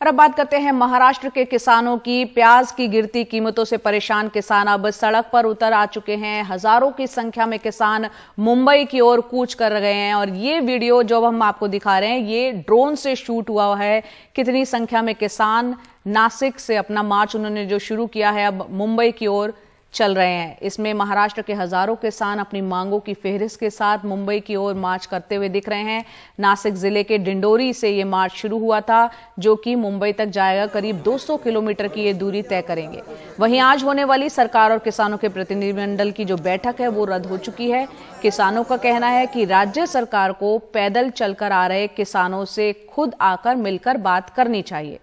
और अब बात करते हैं महाराष्ट्र के किसानों की। प्याज की गिरती कीमतों से परेशान किसान अब सड़क पर उतर आ चुके हैं। हजारों की संख्या में किसान मुंबई की ओर कूच कर गए हैं और ये वीडियो जो हम आपको दिखा रहे हैं ये ड्रोन से शूट हुआ है। कितनी संख्या में किसान नासिक से अपना मार्च उन्होंने जो शुरू किया है अब मुंबई की ओर चल रहे हैं। इसमें महाराष्ट्र के हजारों किसान अपनी मांगों की फेहरिस्त के साथ मुंबई की ओर मार्च करते हुए दिख रहे हैं। नासिक जिले के डिंडोरी से ये मार्च शुरू हुआ था जो कि मुंबई तक जाएगा। करीब 200 किलोमीटर की ये दूरी तय करेंगे। वहीं आज होने वाली सरकार और किसानों के प्रतिनिधिमंडल की जो बैठक है वो रद्द हो चुकी है। किसानों का कहना है कि राज्य सरकार को पैदल चलकर आ रहे किसानों से खुद आकर मिलकर बात करनी चाहिए।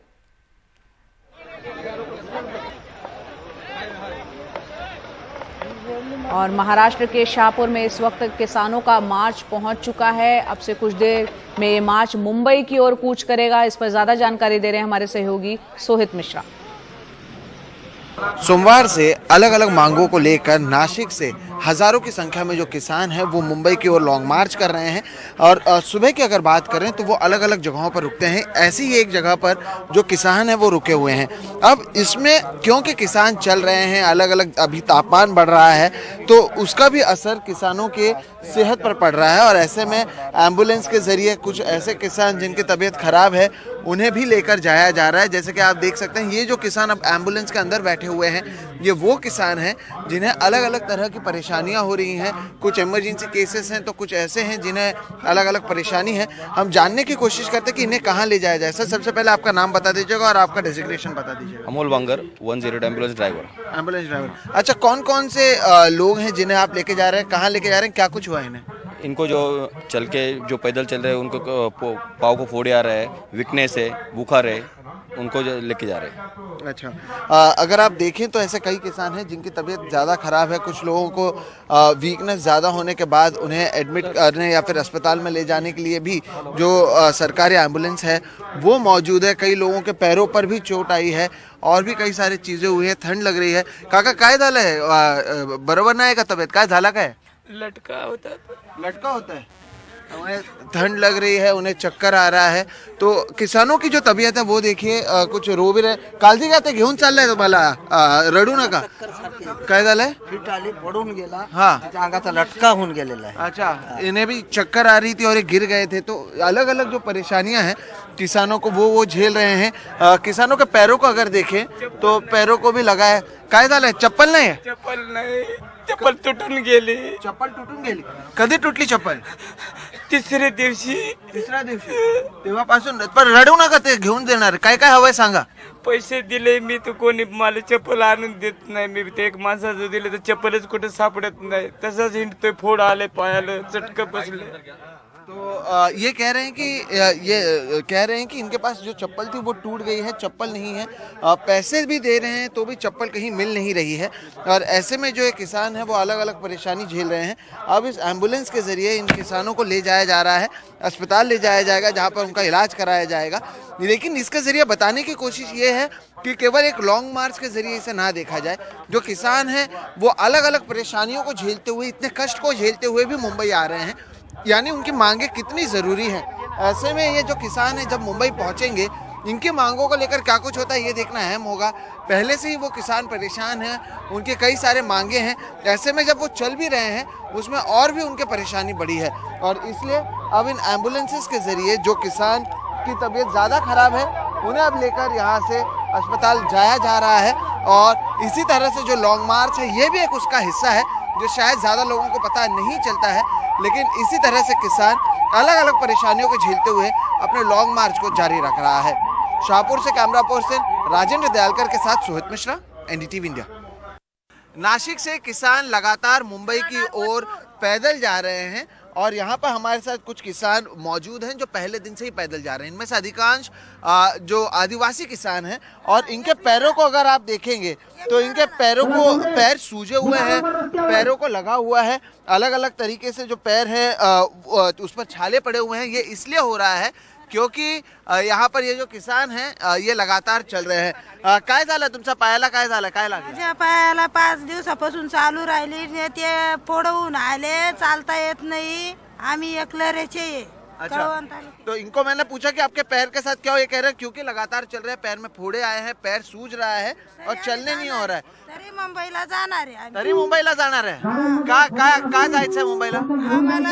और महाराष्ट्र के शाहपुर में इस वक्त किसानों का मार्च पहुंच चुका है। अब से कुछ देर में ये मार्च मुंबई की ओर कूच करेगा। इस पर ज्यादा जानकारी दे रहे हैं हमारे सहयोगी सोहित मिश्रा। सोमवार से अलग अलग मांगों को लेकर नासिक से हजारों की संख्या में जो किसान हैं वो मुंबई की ओर लॉन्ग मार्च कर रहे हैं। और सुबह की अगर बात करें तो वो अलग अलग जगहों पर रुकते हैं। ऐसी ही एक जगह पर जो किसान हैं वो रुके हुए हैं। अब इसमें क्योंकि किसान चल रहे हैं, अलग अलग अभी तापमान बढ़ रहा है तो उसका भी असर किसानों के सेहत पर पड़ रहा है। और ऐसे में एम्बुलेंस के जरिए कुछ ऐसे किसान जिनकी तबीयत खराब है उन्हें भी लेकर जाया जा रहा है। जैसे कि आप देख सकते हैं ये जो किसान अब एम्बुलेंस के अंदर बैठे हुए हैं ये वो किसान हैं जिन्हें अलग अलग तरह की परेशानियां हो रही हैं। कुछ इमरजेंसी केसेस हैं तो कुछ ऐसे हैं जिन्हें अलग अलग परेशानी है। हम जानने की कोशिश करते हैं कि इन्हें कहाँ ले जाया जाए। सर, सबसे पहले आपका नाम बता दीजिएगा और आपका डेजिग्नेशन बता दीजिएगा। अमोल बांगर 108 एम्बुलेंस ड्राइवर। एम्बुलेंस ड्राइवर, अच्छा। कौन कौन से लोग हैं जिन्हें आप लेके जा रहे हैं, कहाँ लेके जा रहे हैं, क्या कुछ हुआ इन्हें? इनको जो चल के जो पैदल चल रहे हैं उनको पाँव को फोड़े आ रहा है, वीकनेस है, बुखार है, उनको जो लेके जा रहे हैं। अच्छा, अगर आप देखें तो ऐसे कई किसान हैं जिनकी तबीयत ज़्यादा ख़राब है। कुछ लोगों को वीकनेस ज़्यादा होने के बाद उन्हें एडमिट करने या फिर अस्पताल में ले जाने के लिए भी जो सरकारी एम्बुलेंस है वो मौजूद है। कई लोगों के पैरों पर भी चोट आई है और भी कई सारी चीज़ें हुई हैं। ठंड लग रही है। काका काय झालं है? बरोबर नाही का तबीयत? काय झाला काय? लटका होता है। उन्हें ठंड लग रही है, उन्हें चक्कर आ रहा है। तो किसानों की जो तबीयत है वो देखिए, कुछ रो भी रहे। काळजी घ्या, ते घेऊन चाललंय तुम्हाला, रडू नका। काय झालंय? फिट आली, पडून गेला, हाँ, त्याच्या अंगाचा लटका होऊन गेलेला आहे। अच्छा, इन्हें भी चक्कर आ रही थी और ये गिर गए थे। तो अलग अलग जो परेशानियां हैं किसानों को वो झेल रहे हैं। किसानों के पैरों को अगर देखें तो पैरों को भी लगा है। काय झालंय? चप्पल नाही? चप्पल तुटून गेली। चप्पल तुटून गेली? कधी तुटली चप्पल? तिसऱ्या दिवशी तेव्हापासून. पण रडू नका, ते घेऊन देणार. काय काय हवंय सांगा. पैसे दिले मी तर कोणी मला चप्पल आणून देत नाही। मी ते एक माणसाचं दिले तर चप्पलच कुठे सापडत नाही। तसंच हिंडतोय, फोड आले पायाला, चटकं बसले। तो ये कह रहे हैं कि इनके पास जो चप्पल थी वो टूट गई है, चप्पल नहीं है। पैसे भी दे रहे हैं तो भी चप्पल कहीं मिल नहीं रही है। और ऐसे में जो ये किसान है वो अलग अलग परेशानी झेल रहे हैं। अब इस एम्बुलेंस के ज़रिए इन किसानों को ले जाया जा रहा है, अस्पताल ले जाया जाएगा जहाँ पर उनका इलाज कराया जाएगा। लेकिन इसके ज़रिए बताने की कोशिश ये है कि केवल एक लॉन्ग मार्च के ज़रिए इसे ना देखा जाए। जो किसान हैं वो अलग अलग परेशानियों को झेलते हुए, इतने कष्ट को झेलते हुए भी मुंबई आ रहे हैं। यानी उनकी मांगे कितनी ज़रूरी हैं। ऐसे में ये जो किसान हैं जब मुंबई पहुंचेंगे इनकी मांगों को लेकर क्या कुछ होता है ये देखना अहम होगा। पहले से ही वो किसान परेशान हैं, उनके कई सारे मांगे हैं। ऐसे में जब वो चल भी रहे हैं उसमें और भी उनके परेशानी बढ़ी है। और इसलिए अब इन एम्बुलेंसेस के ज़रिए जो किसान की तबीयत ज़्यादा ख़राब है उन्हें अब लेकर यहाँ से अस्पताल जाया जा रहा है। और इसी तरह से जो लॉन्ग मार्च है ये भी एक उसका हिस्सा है जो शायद ज़्यादा लोगों को पता नहीं चलता है। लेकिन इसी तरह से किसान अलग अलग परेशानियों को झेलते हुए अपने लॉन्ग मार्च को जारी रख रहा है। शाहपुर से कैमरा पर्सन राजेंद्र दयालकर के साथ सोहित मिश्रा, एनडीटीवी इंडिया। नासिक से किसान लगातार मुंबई की ओर पैदल जा रहे हैं और यहाँ पर हमारे साथ कुछ किसान मौजूद हैं जो पहले दिन से ही पैदल जा रहे हैं। इनमें से अधिकांश जो आदिवासी किसान हैं और इनके पैरों को अगर आप देखेंगे तो इनके पैरों को पैर सूजे हुए हैं, पैरों को लगा हुआ है। अलग अलग तरीके से जो पैर है उस पर छाले पड़े हुए हैं। ये इसलिए हो रहा है क्योंकि यहाँ पर ये जो किसान हैं ये लगातार चल रहे हैं। काय झालं तुमच्या पायाला? काय झालं? काय लागलं? माझ्या पायाला 5 दिवसापासून चालू राहिली, ते फोडवून आले, चालता येत नाही। आम्ही एकलरेचे अच्छा, कळवण तालुक्यात. तो इनको मैंने पूछा कि आपके पैर के साथ क्या हो, ये कह रहे हैं क्योंकि लगातार चल रहे हैं, पैर में फोड़े आए हैं, पैर सूज रहा है और चलने नहीं हो रहा है. तरी मुंबईला जाणार आहे आम्ही. तरी मुंबईला जाणार आहे. का जायचंय मुंबईला? आम्हाला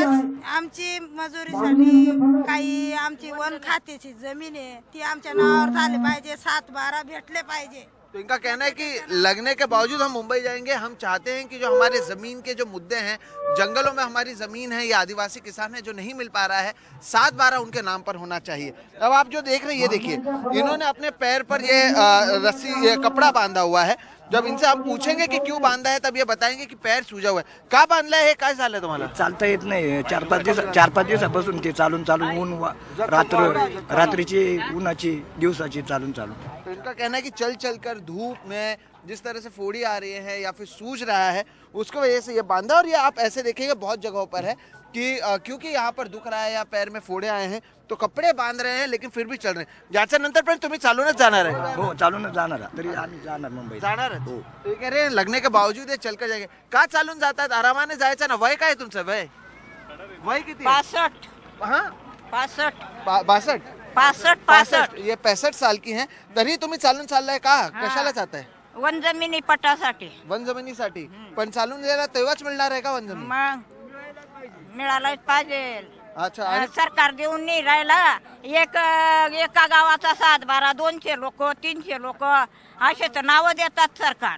आमची मजुरीसाठी काही आमची वन खात्याची जमीन आहे ती आमच्या नावावर झाली पाहिजे, 7-12 भेटले पाहिजे. तो इनका कहना है कि लगने के बावजूद हम मुंबई जाएंगे, हम चाहते हैं कि जो हमारे जमीन के जो मुद्दे हैं, जंगलों में हमारी जमीन है, ये आदिवासी किसान है जो नहीं मिल पा रहा है, 7-12 उनके नाम पर होना चाहिए. अब आप जो देख रहे हैं ये देखिए, इन्होंने अपने पैर पर ये रस्सी, ये कपड़ा बांधा हुआ है. जब इनसे हम पूछेंगे कि क्यों बांधा है तब ये बताएंगे कि पैर सूजा हुआ है. का बांधलाय हे, काय झालंय तुम्हाला? चालता येत नाही. 4-5 दिवसापासून ते चालून ऊन रात्रीची उन्हाची दिवसाची चालून. तो इनका कहना है कि चल चल कर धूप में जिस तरह से फोड़ी आ रही है या फिर सूज रहा है, उसकी वजह से ये बांधा. और ये आप ऐसे देखेंगे बहुत जगहों पर है कि क्योंकि यहाँ पर दुख रहा है या पैर में फोड़े आए हैं तो कपडे बांध रहे हैं लेकिन फिर भी चल रहे हैं. याच्या नंतर पण तुम्ही चालूनच जाणार आहे? हो, चालूनच जाणार. तरी आम्ही जाणार मुंबईत. जाणार आहे. तो ये कह रहे हैं लगने के बावजूद ये चल कर जाएंगे. का चालून जातात? आरामाने जायचं ना. वय काय आहे तुमचं? वय किती आहे? 65 हाँ 65 62 65 ये 65 साल की हैं. तरी तुम्ही चालून चाललाय का? कशाला चालताय? वन जमिनी पटासाठी. वन जमिनीसाठी. पण चालून गेला तेव्हाच मिळणार आहे का वन जमीन? मग मिळालाच पाहिजे. अच्छा. आणि सरकार देऊन नाही राहिला. एका गावाचा 7-12 200 लोक 300 लोक असे तर नावं देतात सरकार.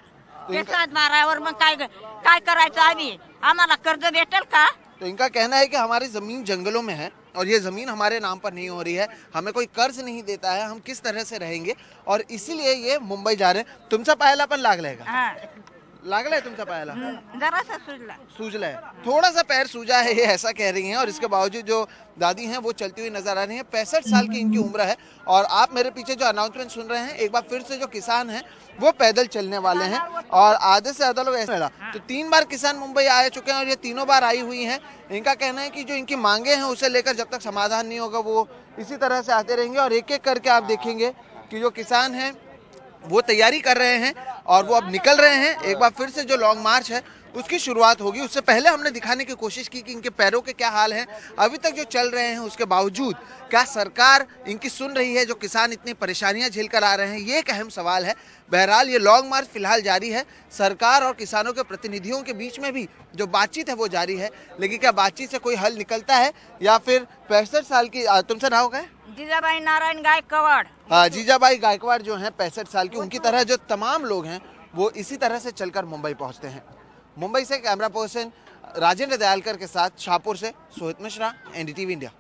ते 7-12वर मग काय करायचं आम्ही? आम्हाला कर्ज भेटेल का? तो इनका कहना है कि हमारी जमीन जंगलों में है और ये जमीन हमारे नाम पर नहीं हो रही है, हमें कोई कर्ज नहीं देता है, हम किस तरह से रहेंगे और इसीलिए ये मुंबई जा रहे हैं. तुमचा पायाला पण लागलाय का? हा. लागलाय तुमचा पायाला? जरासा सुजला. सूजला है, थोड़ा सा पैर सूजा है, ये ऐसा कह रही हैं. और इसके बावजूद जो दादी हैं वो चलती हुई नजर आ रही हैं. 65 साल की इनकी उम्र है. और आप मेरे पीछे जो अनाउंसमेंट सुन रहे हैं, एक बार फिर से जो किसान हैं वो पैदल चलने वाले हैं और आधे से ज्यादा लोग ऐसे. तो 3 बार किसान मुंबई आ चुके हैं और ये तीनों बार आई हुई हैं. इनका कहना है कि जो इनकी मांगे हैं उसे लेकर जब तक समाधान नहीं होगा वो इसी तरह से आते रहेंगे. और एक एक करके आप देखेंगे कि जो किसान हैं वो तैयारी कर रहे हैं और वो अब निकल रहे हैं. एक बार फिर से जो लॉन्ग मार्च है उसकी शुरुआत होगी. उससे पहले हमने दिखाने की कोशिश की कि इनके पैरों के क्या हाल हैं अभी तक जो चल रहे हैं, उसके बावजूद क्या सरकार इनकी सुन रही है? जो किसान इतनी परेशानियां झेल कर आ रहे हैं, ये एक अहम सवाल है. बहरहाल ये लॉन्ग मार्च फिलहाल जारी है. सरकार और किसानों के प्रतिनिधियों के बीच में भी जो बातचीत है वो जारी है. लेकिन क्या बातचीत से कोई हल निकलता है या फिर 65 साल की, तुमसे नाव क्या है? जिजाबाई नारायण गायकवाड. हाँ, जीजाबाई गायकवाड़ जो हैं 65 साल की, उनकी तरह जो तमाम लोग हैं वो इसी तरह से चलकर मुंबई पहुंचते हैं. मुंबई से कैमरा पर्सन राजेंद्र दयालकर के साथ शाहपुर से सोहित मिश्रा, NDTV इंडिया.